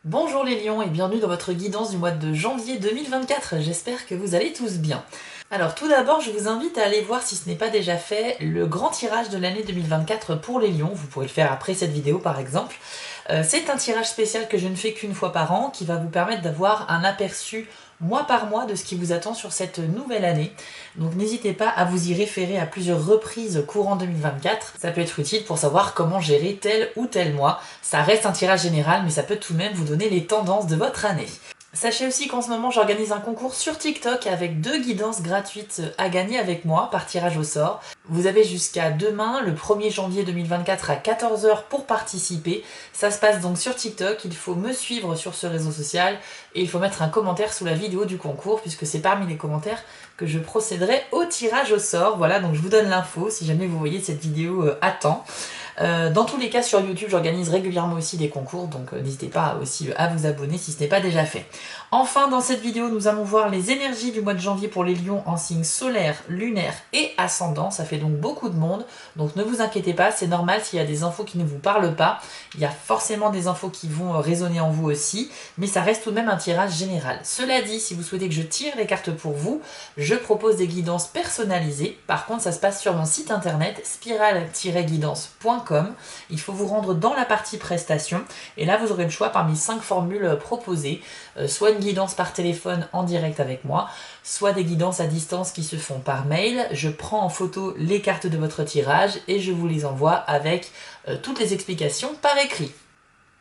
Bonjour les lions et bienvenue dans votre guidance du mois de janvier 2024, j'espère que vous allez tous bien. Alors tout d'abord je vous invite à aller voir si ce n'est pas déjà fait le grand tirage de l'année 2024 pour les lions, vous pourrez le faire après cette vidéo par exemple. C'est un tirage spécial que je ne fais qu'une fois par an qui va vous permettre d'avoir un aperçu mois par mois de ce qui vous attend sur cette nouvelle année. Donc n'hésitez pas à vous y référer à plusieurs reprises courant 2024. Ça peut être utile pour savoir comment gérer tel ou tel mois. Ça reste un tirage général mais ça peut tout de même vous donner les tendances de votre année. Sachez aussi qu'en ce moment j'organise un concours sur TikTok avec 2 guidances gratuites à gagner avec moi par tirage au sort. Vous avez jusqu'à demain, le 1er janvier 2024 à 14 h pour participer. Ça se passe donc sur TikTok, il faut me suivre sur ce réseau social et il faut mettre un commentaire sous la vidéo du concours puisque c'est parmi les commentaires que je procéderai au tirage au sort. Voilà, donc je vous donne l'info si jamais vous voyez cette vidéo à temps. Dans tous les cas sur YouTube j'organise régulièrement aussi des concours donc n'hésitez pas aussi à vous abonner si ce n'est pas déjà fait. Enfin dans cette vidéo nous allons voir les énergies du mois de janvier pour les lions en signe solaire, lunaire et ascendant, ça fait donc beaucoup de monde, donc ne vous inquiétez pas, c'est normal s'il y a des infos qui ne vous parlent pas, il y a forcément des infos qui vont résonner en vous aussi, mais ça reste tout de même un tirage général. Cela dit, si vous souhaitez que je tire les cartes pour vous, je propose des guidances personnalisées, par contre ça se passe sur mon site internet spiral-guidance.com. Il faut vous rendre dans la partie prestations et là vous aurez le choix parmi 5 formules proposées, soit une guidance par téléphone en direct avec moi, soit des guidances à distance qui se font par mail. Je prends en photo les cartes de votre tirage et je vous les envoie avec toutes les explications par écrit.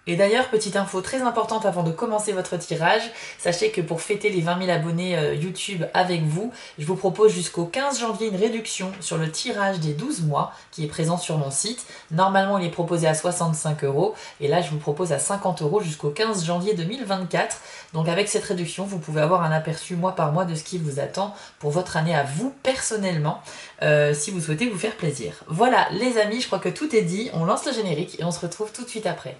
Et d'ailleurs, petite info très importante avant de commencer votre tirage, sachez que pour fêter les 20 000 abonnés YouTube avec vous, je vous propose jusqu'au 15 janvier une réduction sur le tirage des 12 mois qui est présent sur mon site. Normalement, il est proposé à 65 € et là, je vous propose à 50 € jusqu'au 15 janvier 2024. Donc avec cette réduction, vous pouvez avoir un aperçu mois par mois de ce qui vous attend pour votre année à vous personnellement, si vous souhaitez vous faire plaisir. Voilà les amis, je crois que tout est dit, on lance le générique et on se retrouve tout de suite après.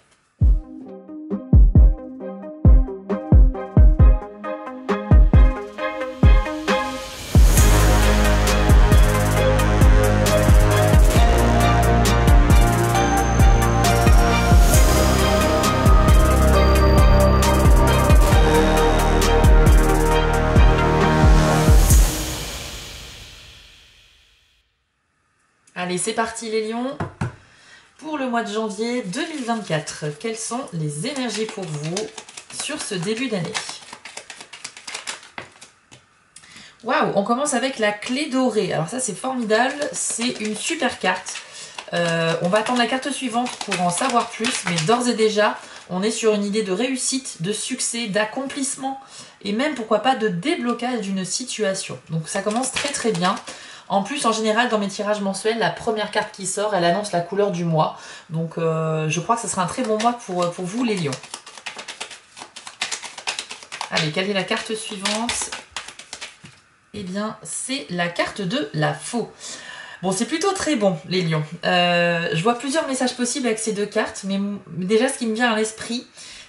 Allez, c'est parti les lions pour le mois de janvier 2024. Quelles sont les énergies pour vous sur ce début d'année? Waouh, on commence avec la clé dorée. Alors ça c'est formidable, c'est une super carte. On va attendre la carte suivante pour en savoir plus, mais d'ores et déjà, on est sur une idée de réussite, de succès, d'accomplissement et même pourquoi pas de déblocage d'une situation. Donc ça commence très très bien. En plus, en général, dans mes tirages mensuels, la première carte qui sort, elle annonce la couleur du mois. Donc, je crois que ce sera un très bon mois pour vous, les lions. Allez, quelle est la carte suivante? Eh bien, c'est la carte de la faux. Bon, c'est plutôt très bon, les lions. Je vois plusieurs messages possibles avec ces deux cartes, mais déjà, ce qui me vient à l'esprit,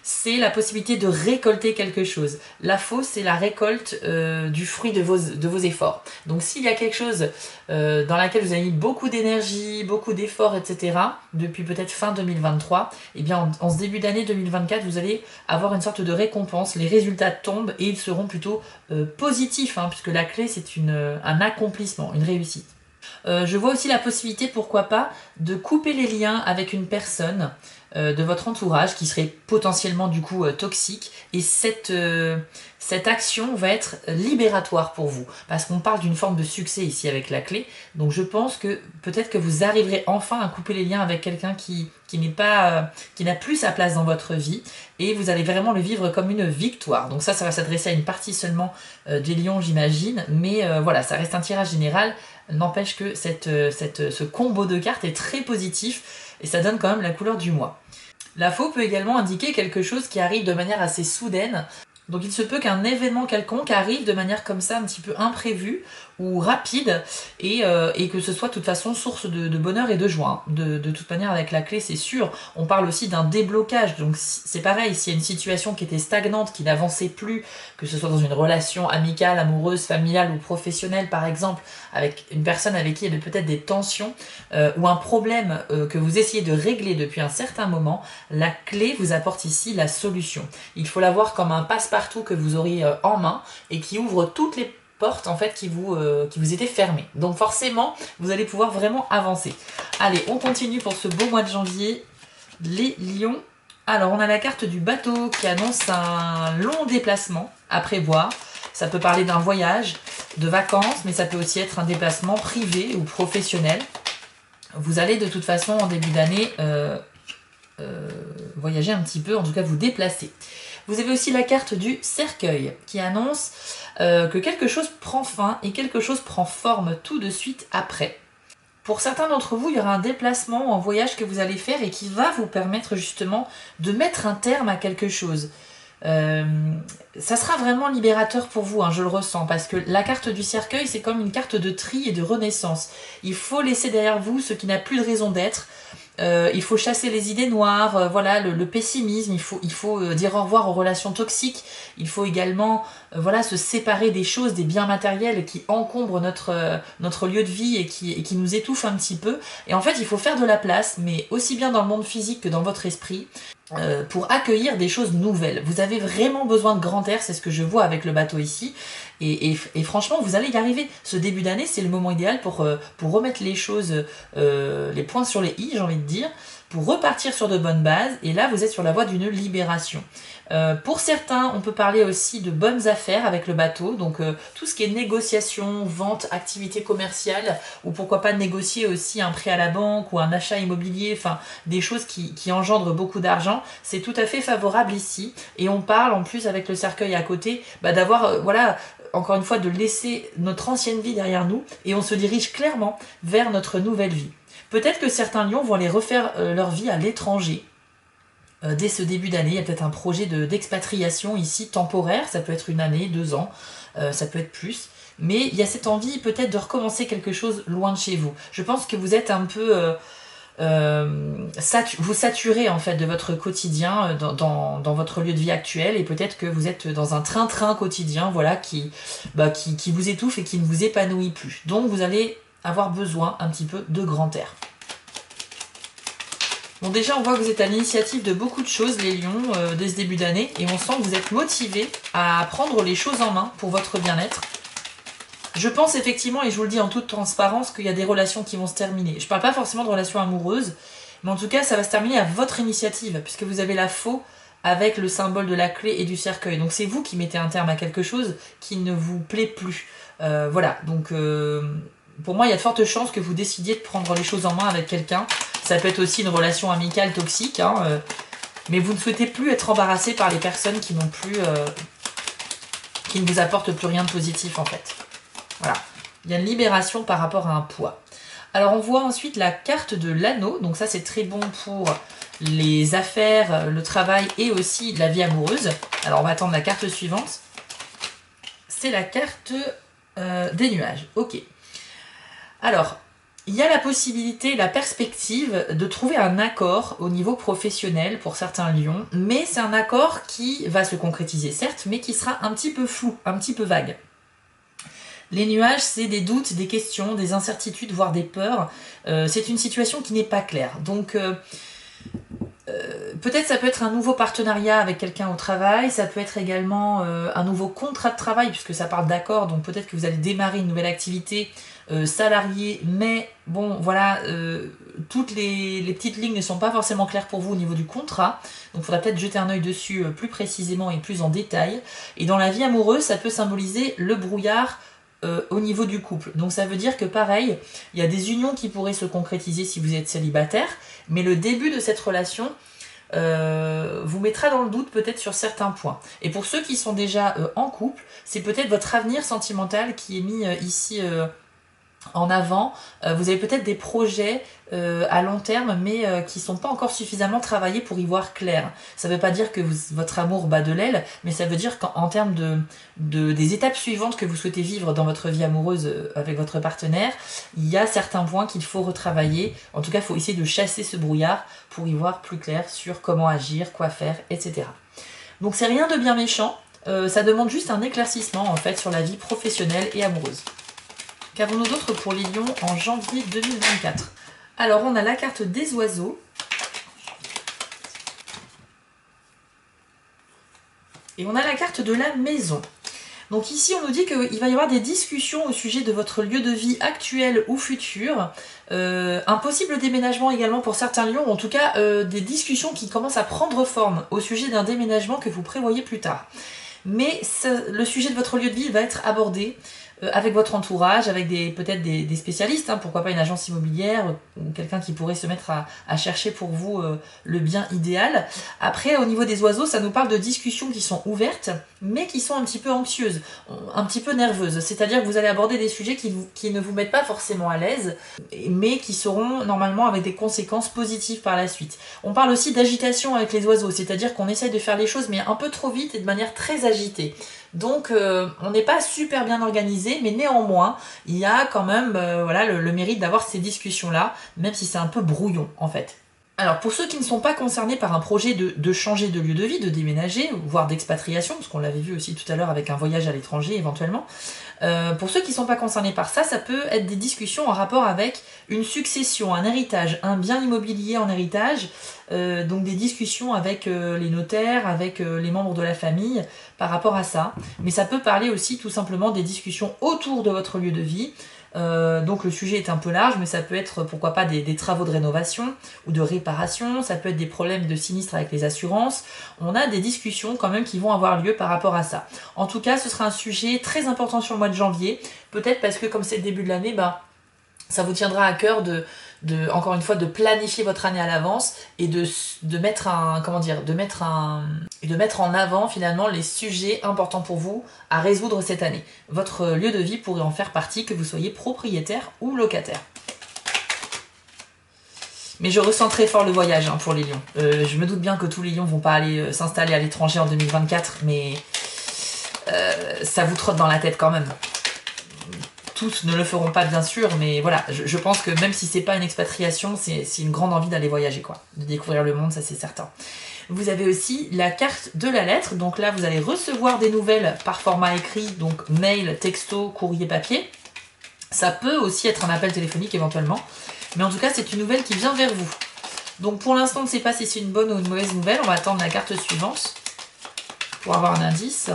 c'est la possibilité de récolter quelque chose. La faux, c'est la récolte du fruit de vos efforts. Donc s'il y a quelque chose dans laquelle vous avez mis beaucoup d'énergie, beaucoup d'efforts, etc., depuis peut-être fin 2023, eh bien en ce début d'année 2024, vous allez avoir une sorte de récompense. Les résultats tombent et ils seront plutôt positifs, hein, puisque la clé, c'est un accomplissement, une réussite. Je vois aussi la possibilité, pourquoi pas, de couper les liens avec une personne de votre entourage qui serait potentiellement du coup toxique, et cette action va être libératoire pour vous parce qu'on parle d'une forme de succès ici avec la clé. Donc je pense que peut-être que vous arriverez enfin à couper les liens avec quelqu'un qui n'a plus sa place dans votre vie et vous allez vraiment le vivre comme une victoire. Donc ça va s'adresser à une partie seulement des lions, j'imagine, mais voilà, ça reste un tirage général. N'empêche que ce combo de cartes est très positif et ça donne quand même la couleur du mois. La faux peut également indiquer quelque chose qui arrive de manière assez soudaine. Donc il se peut qu'un événement quelconque arrive de manière comme ça un petit peu imprévue, ou rapide et que ce soit de toute façon source de bonheur et de joie. De toute manière, avec la clé, c'est sûr. On parle aussi d'un déblocage, donc c'est pareil, s'il y a une situation qui était stagnante, qui n'avançait plus, que ce soit dans une relation amicale, amoureuse, familiale ou professionnelle par exemple, avec une personne avec qui il y a peut-être des tensions ou un problème que vous essayez de régler depuis un certain moment, la clé vous apporte ici la solution. Il faut la voir comme un passe-partout que vous aurez en main et qui ouvre toutes les portes en fait qui vous étaient fermées. Donc forcément, vous allez pouvoir vraiment avancer. Allez, on continue pour ce beau mois de janvier. Les lions. Alors, on a la carte du bateau qui annonce un long déplacement à prévoir. Ça peut parler d'un voyage, de vacances, mais ça peut aussi être un déplacement privé ou professionnel. Vous allez de toute façon en début d'année voyager un petit peu, en tout cas vous déplacer. Vous avez aussi la carte du cercueil qui annonce que quelque chose prend fin et quelque chose prend forme tout de suite après. Pour certains d'entre vous, il y aura un déplacement ou un voyage que vous allez faire et qui va vous permettre justement de mettre un terme à quelque chose. Ça sera vraiment libérateur pour vous, hein, je le ressens, parce que la carte du cercueil, c'est comme une carte de tri et de renaissance. Il faut laisser derrière vous ce qui n'a plus de raison d'être. Il faut chasser les idées noires, voilà, le pessimisme, il faut dire au revoir aux relations toxiques, il faut également voilà, se séparer des choses, des biens matériels qui encombrent notre lieu de vie et qui nous étouffent un petit peu. Et en fait, il faut faire de la place, mais aussi bien dans le monde physique que dans votre esprit, pour accueillir des choses nouvelles. Vous avez vraiment besoin de grand air, c'est ce que je vois avec le bateau ici. Et franchement, vous allez y arriver. Ce début d'année, c'est le moment idéal pour remettre les choses, les points sur les i, j'ai envie de dire, pour repartir sur de bonnes bases. Et là, vous êtes sur la voie d'une libération. Pour certains, on peut parler aussi de bonnes affaires avec le bateau. Donc, tout ce qui est négociation, vente, activité commerciale, ou pourquoi pas négocier aussi un prêt à la banque ou un achat immobilier, enfin, des choses qui engendrent beaucoup d'argent, c'est tout à fait favorable ici. Et on parle en plus avec le cercueil à côté, d'avoir, voilà, encore une fois, de laisser notre ancienne vie derrière nous et on se dirige clairement vers notre nouvelle vie. Peut-être que certains lions vont aller refaire leur vie à l'étranger dès ce début d'année. Il y a peut-être un projet d'expatriation ici, temporaire, ça peut être 1 année, 2 ans, ça peut être plus. Mais il y a cette envie peut-être de recommencer quelque chose loin de chez vous. Je pense que vous êtes un peu... vous saturez en fait de votre quotidien dans votre lieu de vie actuel et peut-être que vous êtes dans un train-train quotidien voilà, qui vous étouffe et qui ne vous épanouit plus. Donc vous allez avoir besoin un petit peu de grand air. Bon, déjà on voit que vous êtes à l'initiative de beaucoup de choses les lions dès ce début d'année et on sent que vous êtes motivés à prendre les choses en main pour votre bien-être. Je pense effectivement, et je vous le dis en toute transparence, qu'il y a des relations qui vont se terminer. Je parle pas forcément de relations amoureuses, mais en tout cas, ça va se terminer à votre initiative, puisque vous avez la faux avec le symbole de la clé et du cercueil. Donc c'est vous qui mettez un terme à quelque chose qui ne vous plaît plus. Voilà, donc pour moi, il y a de fortes chances que vous décidiez de prendre les choses en main avec quelqu'un. Ça peut être aussi une relation amicale toxique, hein, mais vous ne souhaitez plus être embarrassé par les personnes qui n'ont plus... qui ne vous apportent plus rien de positif en fait. Voilà, il y a une libération par rapport à un poids. Alors on voit ensuite la carte de l'anneau, donc ça c'est très bon pour les affaires, le travail et aussi la vie amoureuse. Alors on va attendre la carte suivante. C'est la carte des nuages, ok. Alors, il y a la possibilité, la perspective de trouver un accord au niveau professionnel pour certains lions, mais c'est un accord qui va se concrétiser certes, mais qui sera un petit peu flou, un petit peu vague. Les nuages, c'est des doutes, des questions, des incertitudes, voire des peurs. C'est une situation qui n'est pas claire. Donc, peut-être ça peut être un nouveau partenariat avec quelqu'un au travail, ça peut être également un nouveau contrat de travail, puisque ça parle d'accord, donc peut-être que vous allez démarrer une nouvelle activité salariée, mais bon, voilà, toutes les petites lignes ne sont pas forcément claires pour vous au niveau du contrat, donc il faudra peut-être jeter un œil dessus plus précisément et plus en détail. Et dans la vie amoureuse, ça peut symboliser le brouillard au niveau du couple. Donc ça veut dire que pareil, il y a des unions qui pourraient se concrétiser si vous êtes célibataire, mais le début de cette relation vous mettra dans le doute peut-être sur certains points. Et pour ceux qui sont déjà en couple, c'est peut-être votre avenir sentimental qui est mis ici en avant. Vous avez peut-être des projets à long terme, mais qui ne sont pas encore suffisamment travaillés pour y voir clair. Ça ne veut pas dire que votre amour bat de l'aile, mais ça veut dire qu'en termes des étapes suivantes que vous souhaitez vivre dans votre vie amoureuse avec votre partenaire, il y a certains points qu'il faut retravailler. En tout cas, il faut essayer de chasser ce brouillard pour y voir plus clair sur comment agir, quoi faire, etc. Donc c'est rien de bien méchant, ça demande juste un éclaircissement en fait sur la vie professionnelle et amoureuse. Qu'avons-nous d'autre pour les lions en janvier 2024? Alors, on a la carte des oiseaux. Et on a la carte de la maison. Donc ici, on nous dit qu'il va y avoir des discussions au sujet de votre lieu de vie actuel ou futur. Un possible déménagement également pour certains lions, ou en tout cas des discussions qui commencent à prendre forme au sujet d'un déménagement que vous prévoyez plus tard. Mais le sujet de votre lieu de vie va être abordé avec votre entourage, avec peut-être des spécialistes, hein, pourquoi pas une agence immobilière ou quelqu'un qui pourrait se mettre à chercher pour vous le bien idéal. Après, au niveau des oiseaux, ça nous parle de discussions qui sont ouvertes, mais qui sont un petit peu anxieuses, un petit peu nerveuses. C'est-à-dire que vous allez aborder des sujets qui ne vous mettent pas forcément à l'aise, mais qui seront normalement avec des conséquences positives par la suite. On parle aussi d'agitation avec les oiseaux, c'est-à-dire qu'on essaye de faire les choses, mais un peu trop vite et de manière très agitée. Donc on n'est pas super bien organisé, mais néanmoins, il y a quand même voilà, le mérite d'avoir ces discussions-là, même si c'est un peu brouillon en fait. Alors pour ceux qui ne sont pas concernés par un projet de changer de lieu de vie, de déménager, voire d'expatriation, parce qu'on l'avait vu aussi tout à l'heure avec un voyage à l'étranger éventuellement, pour ceux qui ne sont pas concernés par ça, ça peut être des discussions en rapport avec une succession, un héritage, un bien immobilier en héritage, donc des discussions avec les notaires, avec les membres de la famille par rapport à ça. Mais ça peut parler aussi tout simplement des discussions autour de votre lieu de vie. Donc le sujet est un peu large, mais ça peut être pourquoi pas des travaux de rénovation ou de réparation, ça peut être des problèmes de sinistre avec les assurances. On a des discussions quand même qui vont avoir lieu par rapport à ça. En tout cas, ce sera un sujet très important sur le mois de janvier, peut-être parce que comme c'est le début de l'année, ça vous tiendra à cœur encore une fois, de planifier votre année à l'avance et de mettre en avant finalement les sujets importants pour vous à résoudre cette année. Votre lieu de vie pourrait en faire partie, que vous soyez propriétaire ou locataire. Mais je ressens très fort le voyage pour les lions. Je me doute bien que tous les lions vont pas aller s'installer à l'étranger en 2024, mais ça vous trotte dans la tête quand même. Tous ne le feront pas bien sûr, mais voilà, je pense que même si c'est pas une expatriation, c'est une grande envie d'aller voyager, quoi, de découvrir le monde, ça c'est certain. Vous avez aussi la carte de la lettre, donc là vous allez recevoir des nouvelles par format écrit, donc mail, texto, courrier, papier. Ça peut aussi être un appel téléphonique éventuellement, mais en tout cas c'est une nouvelle qui vient vers vous. Donc pour l'instant on ne sait pas si c'est une bonne ou une mauvaise nouvelle, on va attendre la carte suivante pour avoir un indice.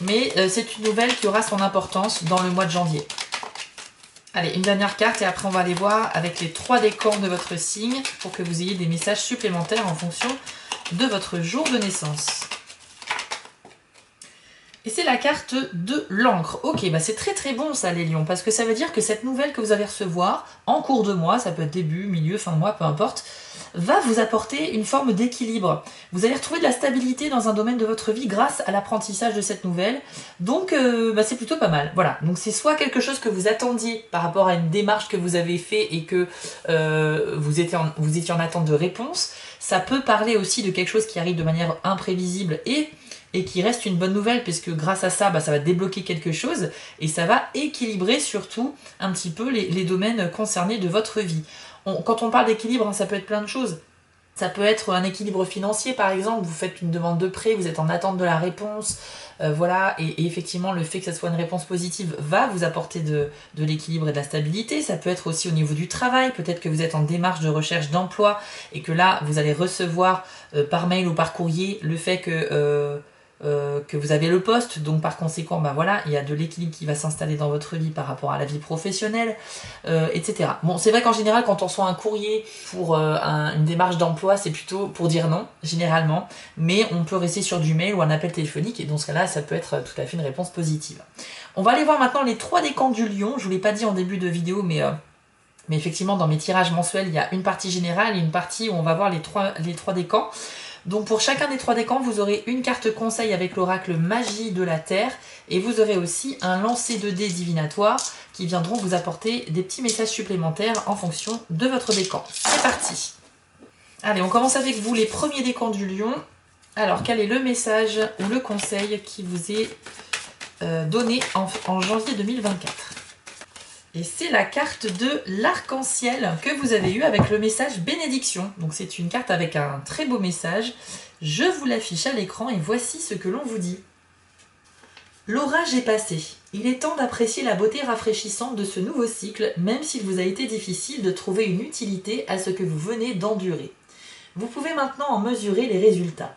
Mais c'est une nouvelle qui aura son importance dans le mois de janvier. Allez, une dernière carte et après on va aller voir avec les 3 décans de votre signe pour que vous ayez des messages supplémentaires en fonction de votre jour de naissance. Et c'est la carte de l'encre. Ok, c'est très très bon ça les lions, parce que ça veut dire que cette nouvelle que vous allez recevoir en cours de mois, ça peut être début, milieu, fin de mois, peu importe, va vous apporter une forme d'équilibre. Vous allez retrouver de la stabilité dans un domaine de votre vie grâce à l'apprentissage de cette nouvelle. Donc c'est plutôt pas mal. Voilà, donc c'est soit quelque chose que vous attendiez par rapport à une démarche que vous avez fait et que vous étiez en attente de réponse. Ça peut parler aussi de quelque chose qui arrive de manière imprévisible et qui reste une bonne nouvelle, puisque grâce à ça, ça va débloquer quelque chose et ça va équilibrer surtout un petit peu les domaines concernés de votre vie. Quand on parle d'équilibre, ça peut être plein de choses. Ça peut être un équilibre financier, par exemple, vous faites une demande de prêt, vous êtes en attente de la réponse, voilà, et effectivement, le fait que ça soit une réponse positive va vous apporter de l'équilibre et de la stabilité. Ça peut être aussi au niveau du travail, peut-être que vous êtes en démarche de recherche d'emploi et que là, vous allez recevoir par mail ou par courrier le fait que vous avez le poste, donc par conséquent, voilà, il y a de l'équilibre qui va s'installer dans votre vie par rapport à la vie professionnelle, etc. Bon, c'est vrai qu'en général, quand on reçoit un courrier pour une démarche d'emploi, c'est plutôt pour dire non, généralement, mais on peut rester sur du mail ou un appel téléphonique, et dans ce cas-là, ça peut être tout à fait une réponse positive. On va aller voir maintenant les 3 décans du lion. Je ne vous l'ai pas dit en début de vidéo, mais effectivement, dans mes tirages mensuels, il y a une partie générale et une partie où on va voir les trois décans. Donc pour chacun des 3 décans, vous aurez une carte conseil avec l'oracle Magie de la Terre et vous aurez aussi un lancer de dés divinatoire qui viendront vous apporter des petits messages supplémentaires en fonction de votre décan. C'est parti! Allez, on commence avec vous, les premiers décans du lion. Alors, quel est le message ou le conseil qui vous est donné en janvier 2024? Et c'est la carte de l'arc-en-ciel que vous avez eu avec le message bénédiction. Donc c'est une carte avec un très beau message. Je vous l'affiche à l'écran et voici ce que l'on vous dit. L'orage est passé. Il est temps d'apprécier la beauté rafraîchissante de ce nouveau cycle, même s'il vous a été difficile de trouver une utilité à ce que vous venez d'endurer. Vous pouvez maintenant en mesurer les résultats.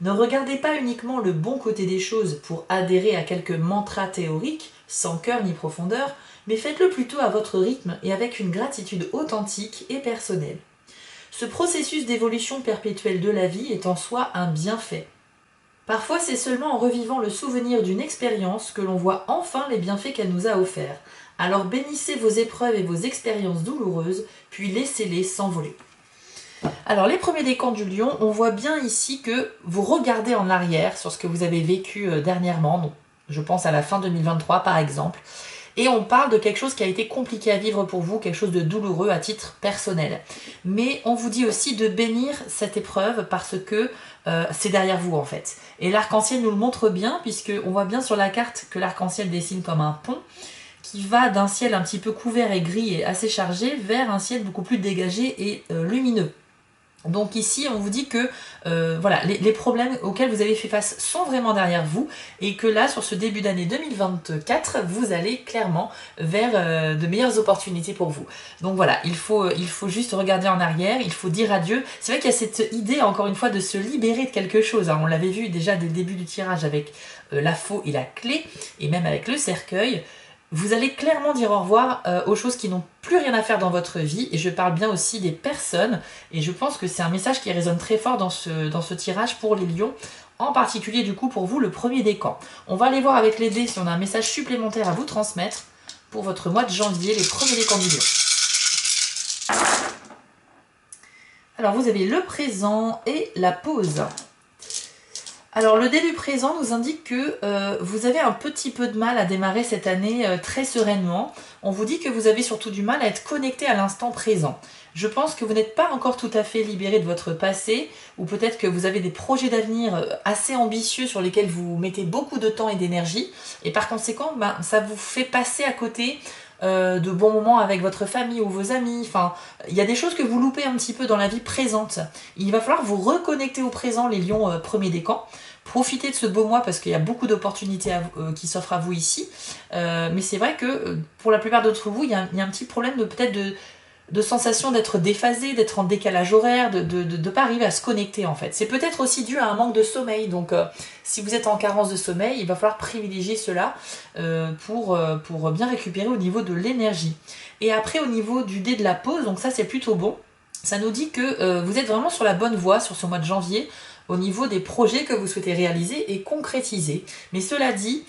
Ne regardez pas uniquement le bon côté des choses pour adhérer à quelques mantras théoriques, sans cœur ni profondeur, mais faites-le plutôt à votre rythme et avec une gratitude authentique et personnelle. Ce processus d'évolution perpétuelle de la vie est en soi un bienfait. Parfois, c'est seulement en revivant le souvenir d'une expérience que l'on voit enfin les bienfaits qu'elle nous a offerts. Alors bénissez vos épreuves et vos expériences douloureuses, puis laissez-les s'envoler. Alors les premiers décans du lion, on voit bien ici que vous regardez en arrière sur ce que vous avez vécu dernièrement, donc je pense à la fin 2023 par exemple, et on parle de quelque chose qui a été compliqué à vivre pour vous, quelque chose de douloureux à titre personnel. Mais on vous dit aussi de bénir cette épreuve parce que c'est derrière vous en fait. Et l'arc-en-ciel nous le montre bien puisqu'on voit bien sur la carte que l'arc-en-ciel dessine comme un pont qui va d'un ciel un petit peu couvert et gris et assez chargé vers un ciel beaucoup plus dégagé et lumineux. Donc ici, on vous dit que voilà, les problèmes auxquels vous avez fait face sont vraiment derrière vous et que là, sur ce début d'année 2024, vous allez clairement vers de meilleures opportunités pour vous. Donc voilà, il faut juste regarder en arrière, il faut dire adieu. C'est vrai qu'il y a cette idée, encore une fois, de se libérer de quelque chose. Hein. On l'avait vu déjà dès le début du tirage avec la faux et la clé, et même avec le cercueil. Vous allez clairement dire au revoir aux choses qui n'ont plus rien à faire dans votre vie. Et je parle bien aussi des personnes. Et je pense que c'est un message qui résonne très fort dans ce tirage pour les lions. En particulier du coup pour vous, le premier décan. On va aller voir avec les dés si on a un message supplémentaire à vous transmettre pour votre mois de janvier, les premiers décans du lion. Alors vous avez le présent et la pause. Alors le début présent nous indique que vous avez un petit peu de mal à démarrer cette année très sereinement. On vous dit que vous avez surtout du mal à être connecté à l'instant présent. Je pense que vous n'êtes pas encore tout à fait libéré de votre passé, ou peut-être que vous avez des projets d'avenir assez ambitieux sur lesquels vous mettez beaucoup de temps et d'énergie, et par conséquent, ça vous fait passer à côté de bons moments avec votre famille ou vos amis. Enfin, il y a des choses que vous loupez un petit peu dans la vie présente. Il va falloir vous reconnecter au présent, les lions premiers décans. Profitez de ce beau mois parce qu'il y a beaucoup d'opportunités qui s'offrent à vous ici. Mais c'est vrai que pour la plupart d'entre vous, il y a un petit problème de peut-être de sensation d'être déphasé, d'être en décalage horaire, de pas arriver à se connecter en fait. C'est peut-être aussi dû à un manque de sommeil. Donc si vous êtes en carence de sommeil, il va falloir privilégier cela pour bien récupérer au niveau de l'énergie. Et après au niveau du dé de la pause, donc ça c'est plutôt bon. Ça nous dit que vous êtes vraiment sur la bonne voie sur ce mois de janvier au niveau des projets que vous souhaitez réaliser et concrétiser. Mais cela dit,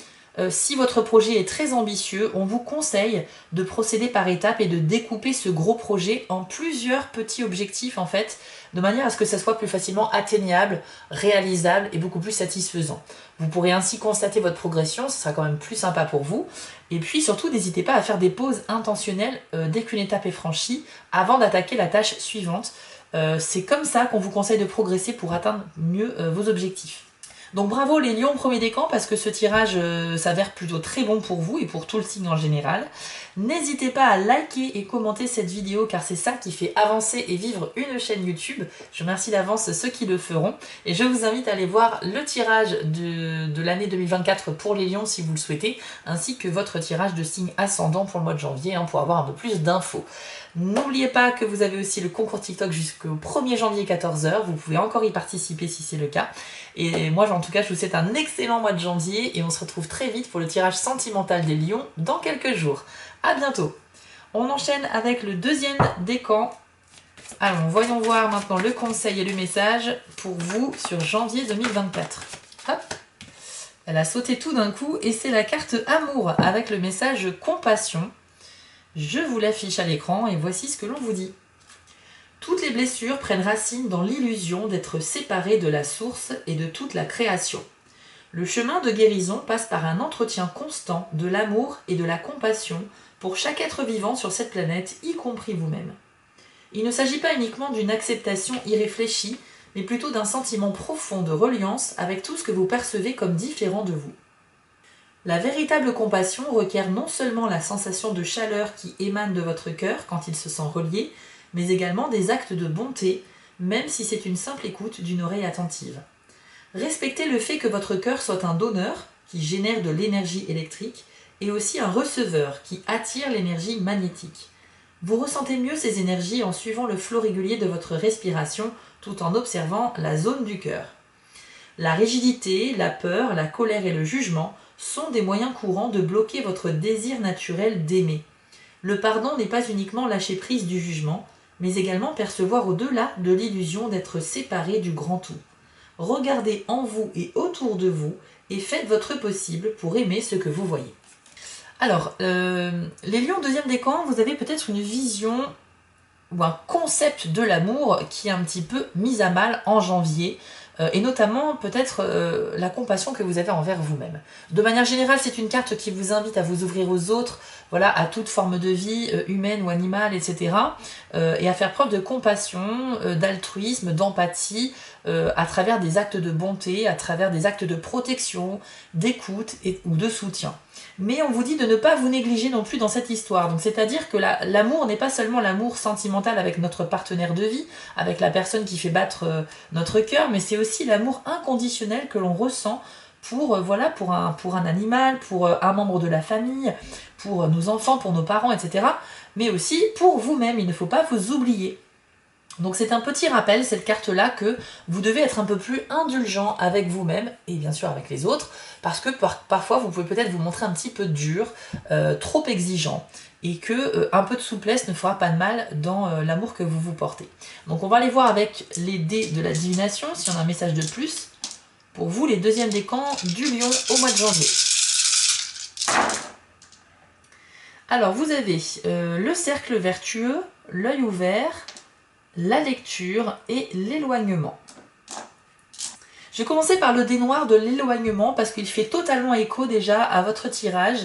si votre projet est très ambitieux, on vous conseille de procéder par étapes et de découper ce gros projet en plusieurs petits objectifs en fait, de manière à ce que ça soit plus facilement atteignable, réalisable et beaucoup plus satisfaisant. Vous pourrez ainsi constater votre progression, ce sera quand même plus sympa pour vous. Et puis surtout, n'hésitez pas à faire des pauses intentionnelles dès qu'une étape est franchie, avant d'attaquer la tâche suivante. C'est comme ça qu'on vous conseille de progresser pour atteindre mieux vos objectifs. Donc bravo les lions premier décan parce que ce tirage s'avère plutôt très bon pour vous et pour tout le signe en général. N'hésitez pas à liker et commenter cette vidéo car c'est ça qui fait avancer et vivre une chaîne YouTube. Je remercie d'avance ceux qui le feront et je vous invite à aller voir le tirage de l'année 2024 pour les lions si vous le souhaitez, ainsi que votre tirage de signe ascendant pour le mois de janvier pour avoir un peu plus d'infos. N'oubliez pas que vous avez aussi le concours TikTok jusqu'au 1er janvier 14h, vous pouvez encore y participer si c'est le cas. Et moi en tout cas je vous souhaite un excellent mois de janvier et on se retrouve très vite pour le tirage sentimental des lions dans quelques jours. A bientôt. On enchaîne avec le deuxième décan. Alors voyons voir maintenant le conseil et le message pour vous sur janvier 2024. Hop. Elle a sauté tout d'un coup et c'est la carte amour avec le message compassion. Je vous l'affiche à l'écran et voici ce que l'on vous dit. Toutes les blessures prennent racine dans l'illusion d'être séparées de la source et de toute la création. Le chemin de guérison passe par un entretien constant de l'amour et de la compassion pour chaque être vivant sur cette planète, y compris vous-même. Il ne s'agit pas uniquement d'une acceptation irréfléchie, mais plutôt d'un sentiment profond de reliance avec tout ce que vous percevez comme différent de vous. La véritable compassion requiert non seulement la sensation de chaleur qui émane de votre cœur quand il se sent relié, mais également des actes de bonté, même si c'est une simple écoute d'une oreille attentive. Respectez le fait que votre cœur soit un donneur, qui génère de l'énergie électrique, et aussi un receveur, qui attire l'énergie magnétique. Vous ressentez mieux ces énergies en suivant le flot régulier de votre respiration, tout en observant la zone du cœur. La rigidité, la peur, la colère et le jugement sont des moyens courants de bloquer votre désir naturel d'aimer. Le pardon n'est pas uniquement lâcher prise du jugement, mais également percevoir au-delà de l'illusion d'être séparé du grand tout. Regardez en vous et autour de vous et faites votre possible pour aimer ce que vous voyez. Alors, les lions deuxième décan, vous avez peut-être une vision ou un concept de l'amour qui est un petit peu mis à mal en janvier, et notamment peut-être la compassion que vous avez envers vous-même. De manière générale, c'est une carte qui vous invite à vous ouvrir aux autres, voilà, à toute forme de vie, humaine ou animale, etc. Et à faire preuve de compassion, d'altruisme, d'empathie, à travers des actes de bonté, à travers des actes de protection, d'écoute ou de soutien. Mais on vous dit de ne pas vous négliger non plus dans cette histoire. Donc c'est-à-dire que l'amour n'est pas seulement l'amour sentimental avec notre partenaire de vie, avec la personne qui fait battre notre cœur, mais c'est aussi l'amour inconditionnel que l'on ressent pour un animal, pour un membre de la famille, pour nos enfants, pour nos parents, etc. Mais aussi pour vous-même, il ne faut pas vous oublier. Donc c'est un petit rappel, cette carte-là, que vous devez être un peu plus indulgent avec vous-même et bien sûr avec les autres, parce que parfois vous pouvez peut-être vous montrer un petit peu dur, trop exigeant, et que un peu de souplesse ne fera pas de mal dans l'amour que vous vous portez. Donc on va aller voir avec les dés de la divination, si on a un message de plus, pour vous les deuxièmes décans du lion au mois de janvier. Alors vous avez le cercle vertueux, l'œil ouvert, la lecture et l'éloignement. Je vais commencer par le dé noir de l'éloignement parce qu'il fait totalement écho déjà à votre tirage,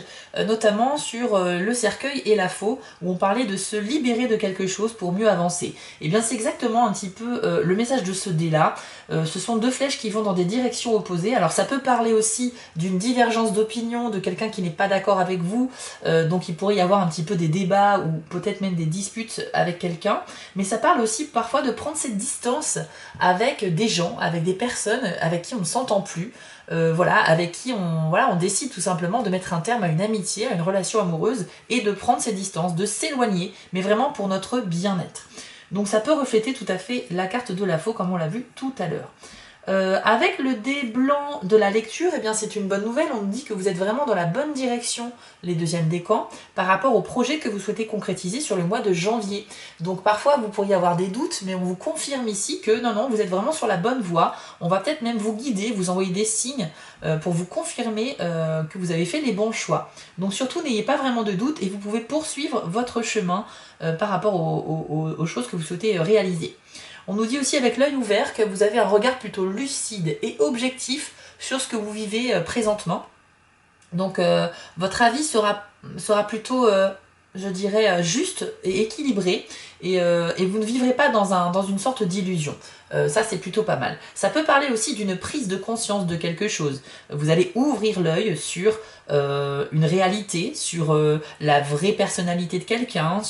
notamment sur le cercueil et la faux, où on parlait de se libérer de quelque chose pour mieux avancer. Et bien c'est exactement un petit peu le message de ce dé-là. Ce sont deux flèches qui vont dans des directions opposées. Alors ça peut parler aussi d'une divergence d'opinion, de quelqu'un qui n'est pas d'accord avec vous, donc il pourrait y avoir un petit peu des débats ou peut-être même des disputes avec quelqu'un, mais ça parle aussi parfois de prendre cette distance avec des gens, avec des personnes avec qui on ne s'entend plus, avec qui on décide tout simplement de mettre un terme à une amitié, à une relation amoureuse, et de prendre ses distances, de s'éloigner, mais vraiment pour notre bien-être. Donc ça peut refléter tout à fait la carte de la faux, comme on l'a vu tout à l'heure. Avec le dé blanc de la lecture, eh bien c'est une bonne nouvelle, on nous dit que vous êtes vraiment dans la bonne direction, les deuxièmes décans, par rapport au projet que vous souhaitez concrétiser sur le mois de janvier. Donc parfois vous pourriez avoir des doutes, mais on vous confirme ici que non, vous êtes vraiment sur la bonne voie. On va peut-être même vous guider, vous envoyer des signes pour vous confirmer que vous avez fait les bons choix. Donc surtout n'ayez pas vraiment de doute et vous pouvez poursuivre votre chemin par rapport aux choses que vous souhaitez réaliser. On nous dit aussi avec l'œil ouvert que vous avez un regard plutôt lucide et objectif sur ce que vous vivez présentement. Donc votre avis sera plutôt, je dirais, juste et équilibré et vous ne vivrez pas dans une sorte d'illusion. Ça c'est plutôt pas mal. Ça peut parler aussi d'une prise de conscience de quelque chose. Vous allez ouvrir l'œil sur une réalité, sur la vraie personnalité de quelqu'un,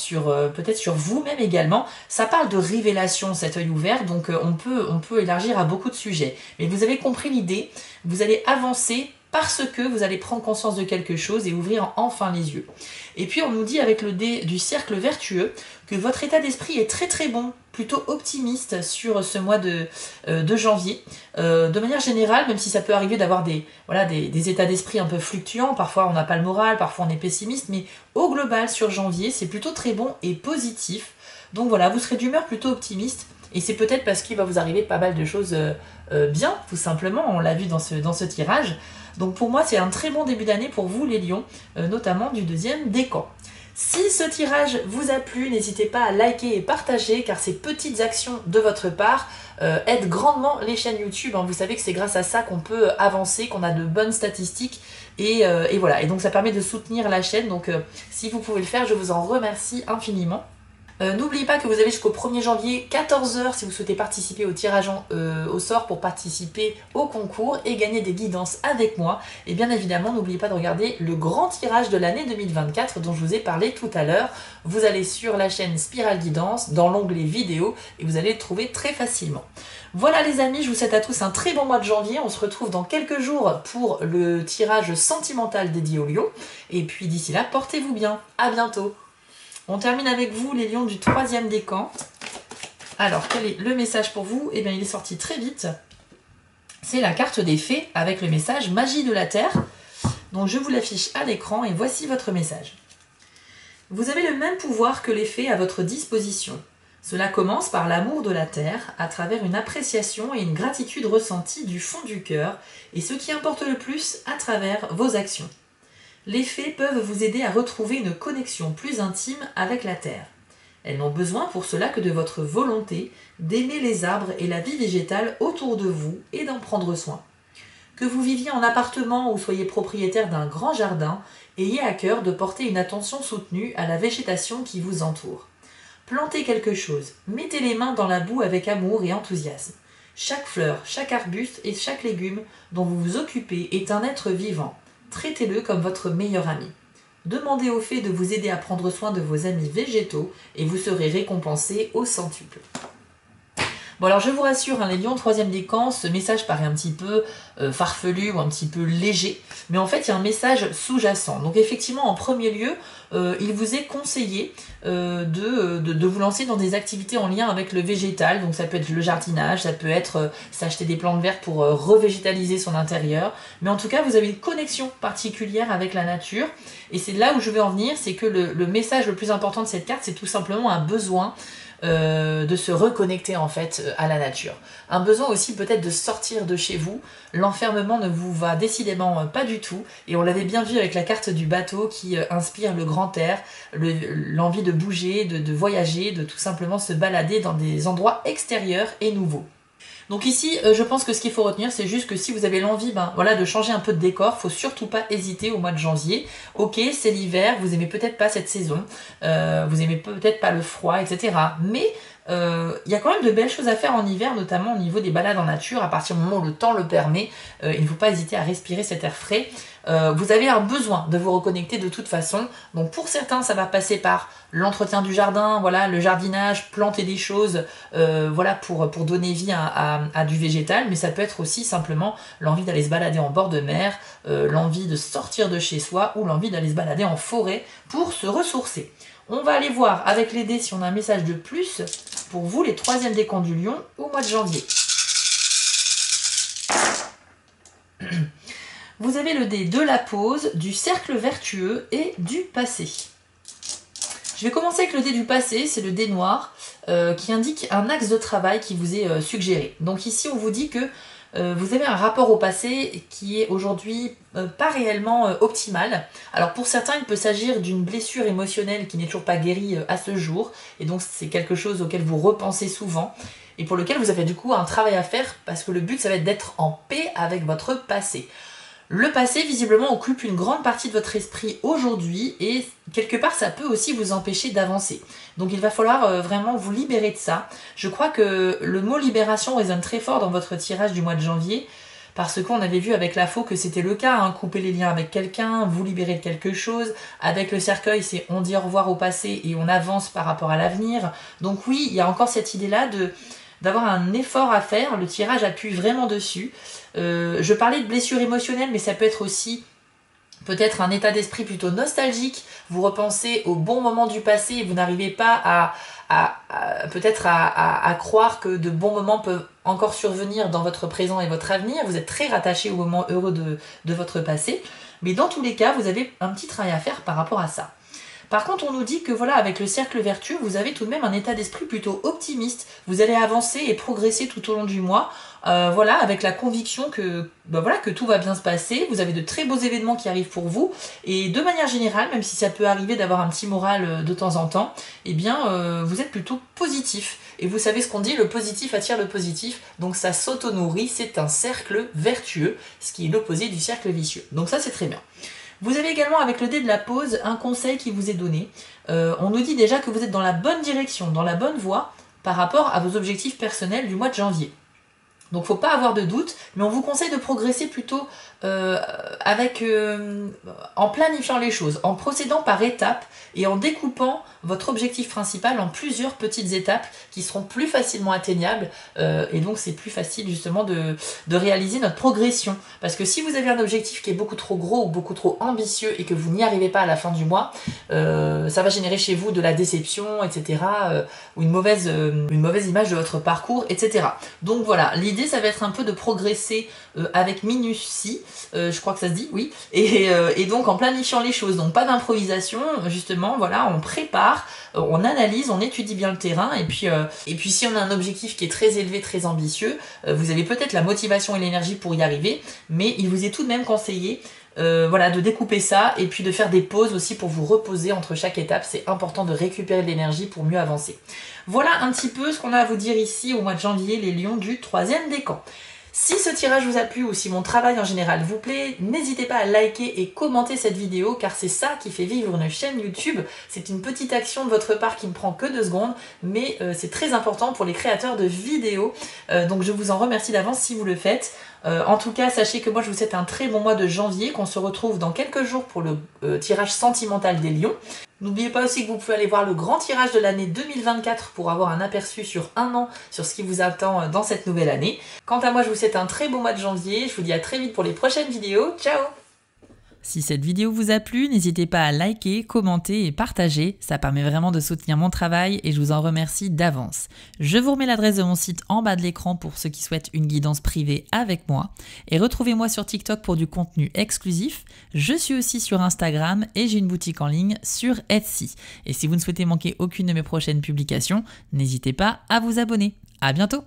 peut-être sur vous-même également. Ça parle de révélation, cet œil ouvert, donc on peut élargir à beaucoup de sujets. Mais vous avez compris l'idée, vous allez avancer parce que vous allez prendre conscience de quelque chose et ouvrir enfin les yeux. Et puis on nous dit avec le dé du cercle vertueux que votre état d'esprit est très très bon, plutôt optimiste sur ce mois de janvier. De manière générale, même si ça peut arriver d'avoir des états d'esprit un peu fluctuants, parfois on n'a pas le moral, parfois on est pessimiste, mais au global sur janvier, c'est plutôt très bon et positif. Donc voilà, vous serez d'humeur plutôt optimiste. Et c'est peut-être parce qu'il va vous arriver pas mal de choses bien, tout simplement, on l'a vu dans ce tirage. Donc pour moi, c'est un très bon début d'année pour vous les lions, notamment du deuxième décan. Si ce tirage vous a plu, n'hésitez pas à liker et partager car ces petites actions de votre part aident grandement les chaînes YouTube. Vous savez que c'est grâce à ça qu'on peut avancer, qu'on a de bonnes statistiques et voilà. Et donc ça permet de soutenir la chaîne. Donc si vous pouvez le faire, je vous en remercie infiniment. N'oubliez pas que vous avez jusqu'au 1er janvier 14 h si vous souhaitez participer au tirage au sort pour participer au concours et gagner des guidances avec moi. Et bien évidemment, n'oubliez pas de regarder le grand tirage de l'année 2024 dont je vous ai parlé tout à l'heure. Vous allez sur la chaîne Spiral Guidance dans l'onglet vidéo et vous allez le trouver très facilement. Voilà les amis, je vous souhaite à tous un très bon mois de janvier. On se retrouve dans quelques jours pour le tirage sentimental dédié aux lions. Et puis d'ici là, portez-vous bien. À bientôt. On termine avec vous, les lions du 3e décan. Alors, quel est le message pour vous? Eh bien, il est sorti très vite. C'est la carte des fées avec le message Magie de la Terre. Donc, je vous l'affiche à l'écran et voici votre message. Vous avez le même pouvoir que les fées à votre disposition. Cela commence par l'amour de la Terre, à travers une appréciation et une gratitude ressentie du fond du cœur, et ce qui importe le plus, à travers vos actions. Les fées peuvent vous aider à retrouver une connexion plus intime avec la Terre. Elles n'ont besoin pour cela que de votre volonté d'aimer les arbres et la vie végétale autour de vous et d'en prendre soin. Que vous viviez en appartement ou soyez propriétaire d'un grand jardin, ayez à cœur de porter une attention soutenue à la végétation qui vous entoure. Plantez quelque chose, mettez les mains dans la boue avec amour et enthousiasme. Chaque fleur, chaque arbuste et chaque légume dont vous vous occupez est un être vivant. Traitez-le comme votre meilleur ami. Demandez aux fées de vous aider à prendre soin de vos amis végétaux et vous serez récompensé au centuple. Bon alors je vous rassure, les lions 3e décan, ce message paraît un petit peu farfelu ou un petit peu léger, mais en fait il y a un message sous-jacent. Donc effectivement en premier lieu, il vous est conseillé de vous lancer dans des activités en lien avec le végétal, donc ça peut être le jardinage, ça peut être s'acheter des plantes vertes pour revégétaliser son intérieur, mais en tout cas vous avez une connexion particulière avec la nature, et c'est là où je veux en venir, c'est que le message le plus important de cette carte, c'est tout simplement un besoin de se reconnecter en fait à la nature. Un besoin aussi peut-être de sortir de chez vous. L'enfermement ne vous va décidément pas du tout et on l'avait bien vu avec la carte du bateau qui inspire le grand air, l'envie de bouger, de voyager, de tout simplement se balader dans des endroits extérieurs et nouveaux. Donc ici, je pense que ce qu'il faut retenir, c'est juste que si vous avez l'envie de changer un peu de décor, faut surtout pas hésiter au mois de janvier. Ok, c'est l'hiver, vous aimez peut-être pas cette saison, vous aimez peut-être pas le froid, etc. Mais il y a quand même de belles choses à faire en hiver, notamment au niveau des balades en nature. À partir du moment où le temps le permet, il ne faut pas hésiter à respirer cet air frais. Vous avez un besoin de vous reconnecter de toute façon. Donc pour certains, ça va passer par l'entretien du jardin, voilà, le jardinage, planter des choses, voilà, pour donner vie à du végétal. Mais ça peut être aussi simplement l'envie d'aller se balader en bord de mer, l'envie de sortir de chez soi ou l'envie d'aller se balader en forêt pour se ressourcer. On va aller voir avec les dés si on a un message de plus pour vous, les 3e décans du lion, au mois de janvier. Vous avez le dé de la pause, du cercle vertueux et du passé. Je vais commencer avec le dé du passé, c'est le dé noir, qui indique un axe de travail qui vous est suggéré. Donc ici, on vous dit que vous avez un rapport au passé qui est aujourd'hui pas réellement optimal. Alors pour certains, il peut s'agir d'une blessure émotionnelle qui n'est toujours pas guérie à ce jour, et donc c'est quelque chose auquel vous repensez souvent, et pour lequel vous avez du coup un travail à faire, parce que le but, ça va être d'être en paix avec votre passé. Le passé, visiblement, occupe une grande partie de votre esprit aujourd'hui et quelque part, ça peut aussi vous empêcher d'avancer. Donc il va falloir vraiment vous libérer de ça. Je crois que le mot libération résonne très fort dans votre tirage du mois de janvier parce qu'on avait vu avec la faux que c'était le cas, couper les liens avec quelqu'un, vous libérer de quelque chose. Avec le cercueil, c'est on dit au revoir au passé et on avance par rapport à l'avenir. Donc oui, il y a encore cette idée-là d'avoir un effort à faire. Le tirage appuie vraiment dessus. Je parlais de blessure émotionnelle, mais ça peut être aussi peut-être un état d'esprit plutôt nostalgique. Vous repensez au bon moment du passé et vous n'arrivez pas peut-être à croire que de bons moments peuvent encore survenir dans votre présent et votre avenir. Vous êtes très rattaché au moment heureux de votre passé. Mais dans tous les cas, vous avez un petit travail à faire par rapport à ça. Par contre, on nous dit que voilà, avec le cercle vertueux, vous avez tout de même un état d'esprit plutôt optimiste. Vous allez avancer et progresser tout au long du mois. Voilà, avec la conviction que, voilà, que tout va bien se passer. Vous avez de très beaux événements qui arrivent pour vous. Et de manière générale, même si ça peut arriver d'avoir un petit moral de temps en temps, eh bien, vous êtes plutôt positif. Et vous savez ce qu'on dit, le positif attire le positif. Donc ça s'auto-nourrit, c'est un cercle vertueux, ce qui est l'opposé du cercle vicieux. Donc ça, c'est très bien. Vous avez également, avec le dé de la pause, un conseil qui vous est donné. On nous dit déjà que vous êtes dans la bonne direction, dans la bonne voie par rapport à vos objectifs personnels du mois de janvier. Donc faut pas avoir de doute, mais on vous conseille de progresser plutôt en planifiant les choses, en procédant par étapes et en découpant votre objectif principal en plusieurs petites étapes qui seront plus facilement atteignables et donc c'est plus facile justement de réaliser notre progression. Parce que si vous avez un objectif qui est beaucoup trop gros ou beaucoup trop ambitieux et que vous n'y arrivez pas à la fin du mois, ça va générer chez vous de la déception, etc. Ou une mauvaise image de votre parcours, etc. Donc voilà, l'idée ça va être un peu de progresser avec minutie, je crois que ça se dit, oui, et donc en planifiant les choses, donc pas d'improvisation, justement, voilà, on prépare, on analyse, on étudie bien le terrain, et puis si on a un objectif qui est très élevé, très ambitieux, vous avez peut-être la motivation et l'énergie pour y arriver, mais il vous est tout de même conseillé voilà, de découper ça et puis de faire des pauses aussi pour vous reposer entre chaque étape. C'est important de récupérer de l'énergie pour mieux avancer. Voilà un petit peu ce qu'on a à vous dire ici au mois de janvier, les lions du 3e décan. Si ce tirage vous a plu ou si mon travail en général vous plaît, n'hésitez pas à liker et commenter cette vidéo car c'est ça qui fait vivre une chaîne YouTube. C'est une petite action de votre part qui ne prend que 2 secondes, mais c'est très important pour les créateurs de vidéos. Donc je vous en remercie d'avance si vous le faites. En tout cas, sachez que moi je vous souhaite un très bon mois de janvier, qu'on se retrouve dans quelques jours pour le tirage sentimental des lions. N'oubliez pas aussi que vous pouvez aller voir le grand tirage de l'année 2024 pour avoir un aperçu sur un an sur ce qui vous attend dans cette nouvelle année. Quant à moi, je vous souhaite un très beau mois de janvier. Je vous dis à très vite pour les prochaines vidéos. Ciao! Si cette vidéo vous a plu, n'hésitez pas à liker, commenter et partager, ça permet vraiment de soutenir mon travail et je vous en remercie d'avance. Je vous remets l'adresse de mon site en bas de l'écran pour ceux qui souhaitent une guidance privée avec moi et retrouvez-moi sur TikTok pour du contenu exclusif. Je suis aussi sur Instagram et j'ai une boutique en ligne sur Etsy. Et si vous ne souhaitez manquer aucune de mes prochaines publications, n'hésitez pas à vous abonner. À bientôt!